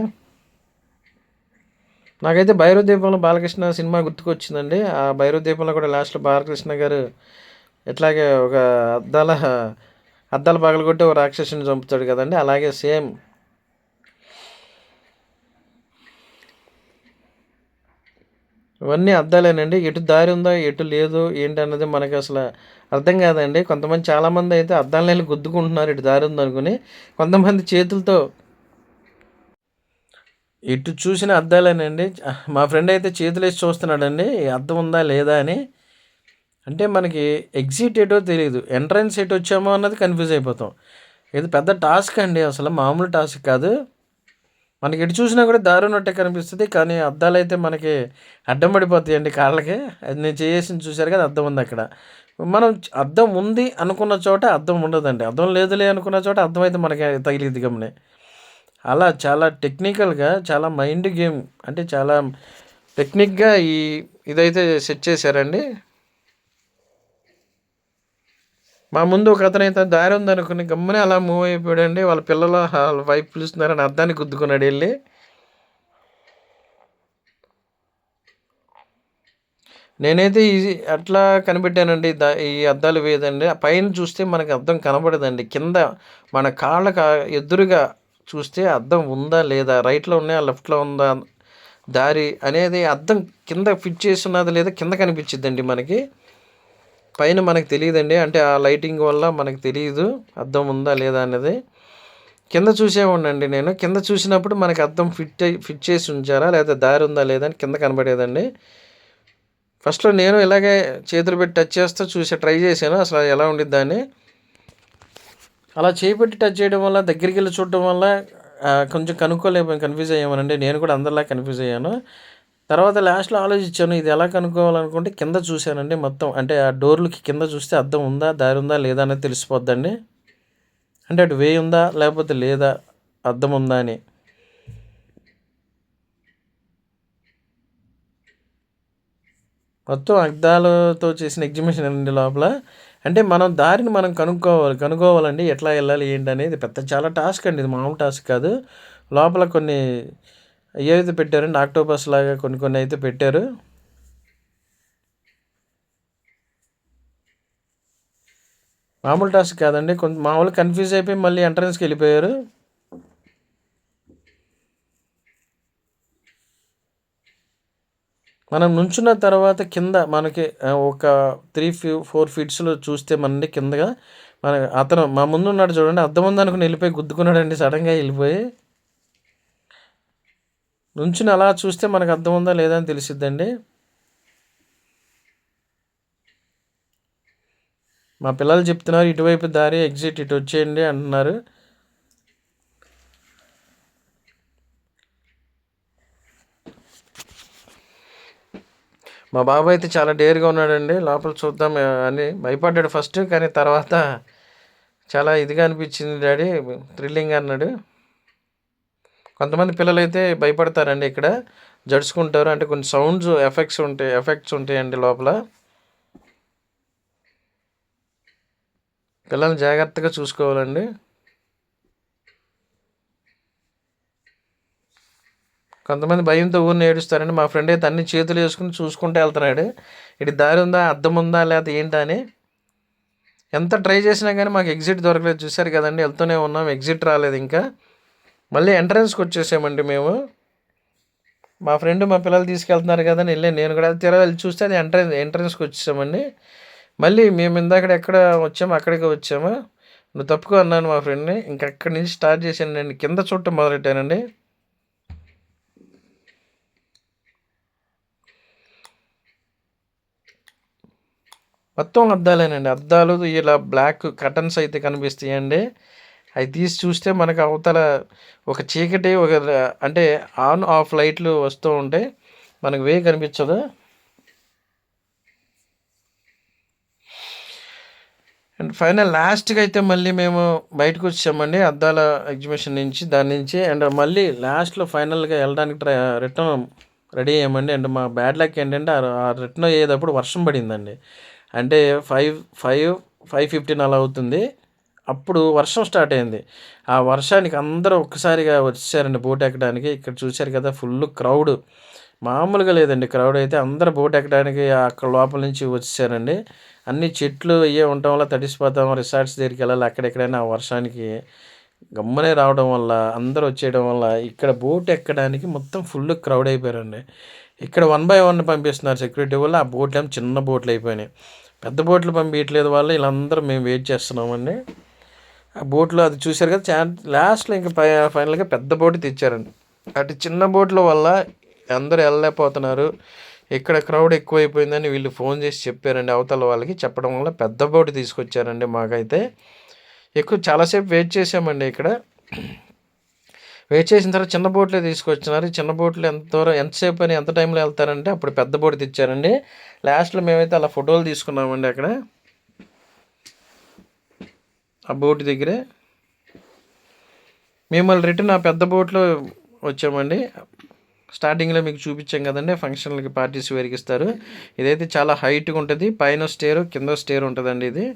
నాకైతే భైరవ దీపంలో బాలకృష్ణ సినిమా గుర్తుకొచ్చిందండి. ఆ భైరవ దీపంలో కూడా లాస్ట్లో బాలకృష్ణ గారు ఎట్లాగే ఒక అద్దాలు పగలగొట్టి ఒక రాక్షసుని చంపుతాడు కదండి, అలాగే సేమ్. ఇవన్నీ అద్దాలేనండి. ఎటు దారి ఉందో ఎటు లేదు ఏంటి అన్నది మనకి అసలు అర్థం కాదండి. చాలామంది అయితే అద్దాలను వెళ్ళి గుద్దుకుంటున్నారు ఇటు దారి ఉందనుకుని. కొంతమంది చేతులతో ఎటు చూసిన అద్దాలేనండి. మా ఫ్రెండ్ అయితే చేతులు వేసి చూస్తున్నాడండి అద్దం ఉందా లేదా అని. అంటే మనకి ఎగ్జిట్ ఎటో తెలియదు, ఎంట్రన్స్ ఎటు వచ్చామో అన్నది కన్ఫ్యూజ్ అయిపోతాం. ఇది పెద్ద టాస్క్ అండి, అసలు మామూలు టాస్క్ కాదు. మనకి ఎటు చూసినా కూడా దారి ఉన్నట్టే కనిపిస్తుంది, కానీ అద్దాలు అయితే మనకి అడ్డం పడిపోతాయండి కాళ్ళకి. అది నేను చేసింది చూశారు కదా, అద్దం ఉంది అక్కడ. మనం అద్దం ఉంది అనుకున్న చోట అద్దం ఉండదండి, అద్దం లేదులే అనుకున్న చోట అద్దం అయితే మనకి తగిలిద్ది గమనే. అలా చాలా టెక్నికల్గా, చాలా మైండ్ గేమ్, అంటే చాలా టెక్నిక్గా ఇదైతే సెట్ చేశారండి. మా ముందు ఒక అతనైతే దారి ఉందనుకుని గమ్మునే అలా మూవ్ అయిపోయాడండి. వాళ్ళ పిల్లలు వాళ్ళ వైఫ్ పిలుస్తున్నారని అద్దాన్ని గుద్దుకున్నాడు వెళ్ళి. నేనైతే అట్లా కనిపెట్టానండి, ఈ అద్దాలు వేయదండి. పైన చూస్తే మనకి అద్దం కనబడదండి, కింద మన కాళ్ళకు ఎదురుగా చూస్తే అద్దం ఉందా లేదా, రైట్లో ఉన్నాయా లెఫ్ట్లో ఉందా దారి అనేది అద్దం కింద ఫిట్ చేసి ఉన్నది లేదా కింద కనిపించిద్దండి మనకి. పైన మనకు తెలియదండి, అంటే ఆ లైటింగ్ వల్ల మనకు తెలియదు అద్దం ఉందా లేదా అనేది. కింద చూసేవాడినండి నేను. కింద చూసినప్పుడు మనకి అద్దం ఫిట్ చేసి ఉంచారా లేదా దారి ఉందా లేదా అని కింద కనబడేదండి. ఫస్ట్లో నేను ఇలాగే చేతులు పెట్టి టచ్ చేస్తూ ట్రై చేశాను అసలు ఎలా ఉండిద్దా అని. అలా చేపెట్టి టచ్ చేయడం వల్ల, దగ్గరికి వెళ్ళి చూడడం వల్ల కొంచెం కనుక్కోలేకపోయాను, కన్ఫ్యూజ్ అయ్యామనండి. నేను కూడా అందరిలా కన్ఫ్యూజ్ అయ్యాను. తర్వాత లాస్ట్లో ఆలోచించాను ఇది ఎలా కనుక్కోవాలనుకుంటే కింద చూశానండి మొత్తం. అంటే ఆ డోర్లకి కింద చూస్తే అద్దం ఉందా దారి ఉందా లేదా అనేది తెలిసిపోద్దండి. అంటే అటు వే ఉందా లేకపోతే లేదా, అద్దం ఉందా అని. మొత్తం అద్దాలతో చేసిన ఎగ్జిబిషన్ అండి లోపల. అంటే మనం దారిని మనం కనుక్కోవాలండి ఎట్లా వెళ్ళాలి ఏంటి అనేది పెద్ద చాలా టాస్క్ అండి, ఇది మామూలు టాస్క్ కాదు. లోపల కొన్ని ఏవైతే పెట్టారండి ఆక్టోపస్ లాగా కొన్ని కొన్ని అయితే పెట్టారు. మామూలు టాస్క్ కాదండి, కొంచెం మామూలు కన్ఫ్యూజ్ అయిపోయి మళ్ళీ ఎంట్రన్స్కి వెళ్ళిపోయారు. మనం నుంచున్న తర్వాత కింద మనకి ఒక 3-4 ఫీట్స్లో చూస్తే మనని కిందగా మన అతను మా ముందు ఉన్నాడు చూడండి, అద్దం ముందు అనుకుని వెళ్ళిపోయి గుద్దుకున్నాడండి సడన్గా వెళ్ళిపోయి. నుంచుని అలా చూస్తే మనకు అర్థం ఉందా లేదా అని తెలిసిద్దండి. మా పిల్లలు చెప్తున్నారు ఇటువైపు దారి ఎగ్జిట్ ఇటు వచ్చేయండి అంటున్నారు. మా బాబు అయితే చాలా డేర్గా ఉన్నాడండి, లోపల చూద్దాం అని భయపడ్డాడు ఫస్ట్, కానీ తర్వాత చాలా ఇదిగా అనిపించింది డాడీ, థ్రిల్లింగ్ అన్నాడు. కొంతమంది పిల్లలు అయితే భయపడతారండి, ఇక్కడ జడుచుకుంటారు, అంటే కొన్ని సౌండ్స్ ఎఫెక్ట్స్ ఉంటాయండి లోపల. పిల్లల్ని జాగ్రత్తగా చూసుకోవాలండి. కొంతమంది భయంతో ఊరిని ఏడుస్తారండి. మా ఫ్రెండ్ అయితే అన్ని చేతులు వేసుకుని చూసుకుంటూ వెళ్తున్నాడు, ఇటు దారి ఉందా అద్దం ఉందా లేకపోతే ఏంటా అని. ఎంత ట్రై చేసినా కానీ మాకు ఎగ్జిట్ దొరకలేదు. చూసారు కదండి, వెళ్తూనే ఉన్నాం, ఎగ్జిట్ రాలేదు. ఇంకా మళ్ళీ ఎంట్రన్స్కి వచ్చేసామండి మేము. మా ఫ్రెండ్ మా పిల్లలు తీసుకెళ్తున్నారు కదా అని వెళ్ళి నేను కూడా వెళ్ళి చూస్తే అది ఎంట్రన్స్కి వచ్చేసామండి. మళ్ళీ మేము ఇందాక ఎక్కడ వచ్చామో అక్కడికి వచ్చాము. నువ్వు తప్పుకో అన్నాను మా ఫ్రెండ్ని. ఇంకా అక్కడి నుంచి స్టార్ట్ చేశాను, నేను కింద చూడటం మొదలెట్టానండి. మొత్తం అద్దాలేనండి, అద్దాలు ఇలా బ్లాక్ కర్టన్స్ అయితే కనిపిస్తాయండి. అవి తీసి చూస్తే మనకు అవతల ఒక చీకటి ఒక అంటే ఆన్ ఆఫ్ లైట్లు వస్తూ ఉంటాయి, మనకు వే కనిపించదు. అండ్ ఫైనల్ లాస్ట్గా అయితే మళ్ళీ మేము బయటకు వచ్చామండి అద్దాల ఎగ్జిబిషన్ నుంచి, దాని నుంచి. అండ్ మళ్ళీ లాస్ట్లో ఫైనల్గా వెళ్ళడానికి రిటర్న్ రెడీ అయ్యామండి. అండ్ మా బ్యాడ్ లక్ ఏంటంటే ఆ రిటర్న్ అయ్యేటప్పుడు వర్షం పడిందండి. అంటే 5:15 అలా అవుతుంది, అప్పుడు వర్షం స్టార్ట్ అయింది. ఆ వర్షానికి అందరూ ఒక్కసారిగా వచ్చేసారండి బోట్ ఎక్కడానికి. ఇక్కడ చూశారు కదా, ఫుల్ క్రౌడ్, మామూలుగా లేదండి క్రౌడ్ అయితే. అందరూ బోట్ ఎక్కడానికి అక్కడ లోపల నుంచి వచ్చేసారండి. అన్ని చెట్లు అయ్యే ఉండటం వల్ల తడిసిపోతాం, రిసార్ట్స్ దగ్గరికి వెళ్ళాలి, అక్కడెక్కడైనా ఆ వర్షానికి గమ్మనే రావడం వల్ల అందరూ వచ్చేయడం వల్ల ఇక్కడ బోట్ ఎక్కడానికి మొత్తం ఫుల్ క్రౌడ్ అయిపోయారండి. ఇక్కడ 1 by 1 పంపిస్తున్నారు సెక్యూరిటీ వల్ల. ఆ బోట్లు ఏమో చిన్న బోట్లు అయిపోయినాయి, పెద్ద బోట్లు పంపించట్లేదు వాళ్ళు. వీళ్ళందరూ మేము వెయిట్ చేస్తున్నామండి ఆ బోట్లో. అది చూశారు కదా, లాస్ట్లో ఇంకా ఫైనల్గా పెద్ద బోటు తెచ్చారండి. అటు చిన్న బోట్ల వల్ల అందరూ వెళ్ళలేకపోతున్నారు, ఇక్కడ క్రౌడ్ ఎక్కువైపోయిందని వీళ్ళు ఫోన్ చేసి చెప్పారండి అవతల వాళ్ళకి. చెప్పడం వల్ల పెద్ద బోటు తీసుకొచ్చారండి. మాకైతే చాలాసేపు వెయిట్ చేసామండి ఇక్కడ. వెయిట్ చేసిన తర్వాత చిన్న బోట్లే తీసుకొచ్చినారు. చిన్న బోట్లు ఎంతసేపు అని ఎంత టైంలో వెళ్తారంటే అప్పుడు పెద్ద బోటు తెచ్చారండి. లాస్ట్లో మేమైతే అలా ఫోటోలు తీసుకున్నామండి అక్కడ ఆ బోటు దగ్గరే. మేము మళ్ళీ రిటర్న్ ఆ పెద్ద బోట్లో వచ్చామండి. స్టార్టింగ్లో మీకు చూపించాం కదండి, ఫంక్షన్లకి పార్టీస్ వెరిగిస్తారు. ఇదైతే చాలా హైట్గా ఉంటుంది, పైన స్టేరు కింద స్టేర్ ఉంటుందండి ఇది.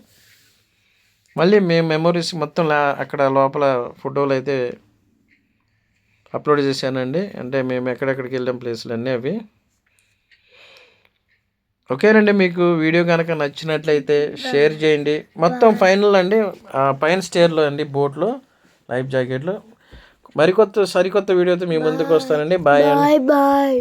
మళ్ళీ మేము మెమొరీస్ మొత్తం అక్కడ లోపల ఫోటోలు అయితే అప్లోడ్ చేశానండి. అంటే మేము ఎక్కడెక్కడికి వెళ్ళాం ప్లేసులు అన్నీ అవి. ఓకేనండి, మీకు వీడియో కనుక నచ్చినట్లయితే షేర్ చేయండి. మొత్తం ఫైనల్ అండి పైన స్టేర్లో అండి బోట్లో లైఫ్ జాకెట్లో. సరికొత్త వీడియోతో మీ ముందుకు వస్తానండి. బాయ్ అండి.